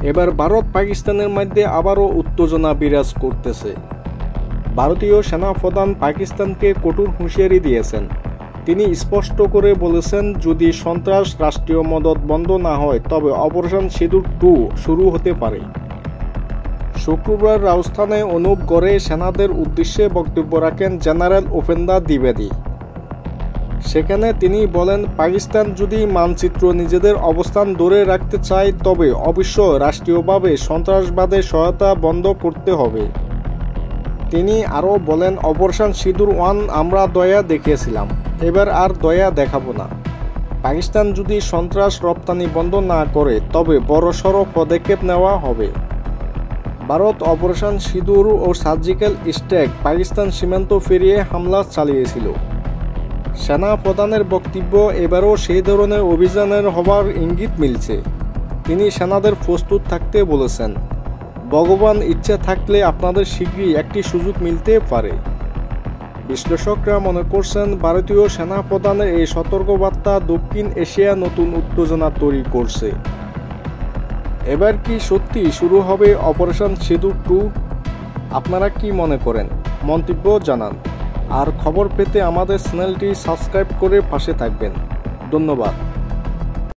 এবার ভারত পাকিস্তানের মধ্যে আবারও উত্তেজনা বিরাজ করতেছে। ভারতীয় সেনাপ্রধান পাকিস্তানকে কঠোর হুঁশিয়ারি দিয়েছেন। তিনি স্পষ্ট করে বলেছেন, যদি সন্ত্রাস রাষ্ট্রীয় মদদ বন্ধ না হয় তবে অপারেশন সিঁদুর 2 শুরু হতে পারে। শুক্রবার রাজস্থানে অনুপগড়ে সেনাদের উদ্দেশ্যে বক্তব্য রাখেন জেনারেল উপেন্দ্র দ্বিবেদী। সেখানে তিনি বলেন, পাকিস্তান যদি মানচিত্র নিজেদের অবস্থান ধরে রাখতে চায় তবে অবশ্যই রাষ্ট্রীয়ভাবে সন্ত্রাসবাদের সহায়তা বন্ধ করতে হবে। তিনি আরও বলেন, অপারেশন সিঁদুর 1 আমরা দয়া দেখিয়েছিলাম, এবার আর দয়া দেখাবো না। পাকিস্তান যদি সন্ত্রাস রপ্তানি বন্ধ না করে তবে বড়সড় পদক্ষেপ নেওয়া হবে। ভারত অপারেশন সিঁদুর ও সার্জিক্যাল স্ট্রাইক পাকিস্তান সীমান্ত পেরিয়ে হামলা চালিয়েছিল। সেনা প্রধানের বক্তব্য, এবারও সেই ধরনের অভিযানের হবার ইঙ্গিত মিলছে। তিনি সেনাদের প্রস্তুত থাকতে বলেছেন। ভগবান ইচ্ছা থাকলে আপনাদের শীঘ্রই একটি সুযোগ মিলতে পারে। বিশ্লেষকরা মনে করছেন, ভারতীয় সেনা প্রধানের এই সতর্কবার্তা দক্ষিণ এশিয়া নতুন উত্তেজনা তৈরি করছে। এবার কি সত্যি শুরু হবে অপারেশন সিঁদুর 2? আপনারা কি মনে করেন? মন্তব্য জানান। আর খবর পেতে আমাদের চ্যানেলটি সাবস্ক্রাইব করে পাশে থাকবেন। ধন্যবাদ।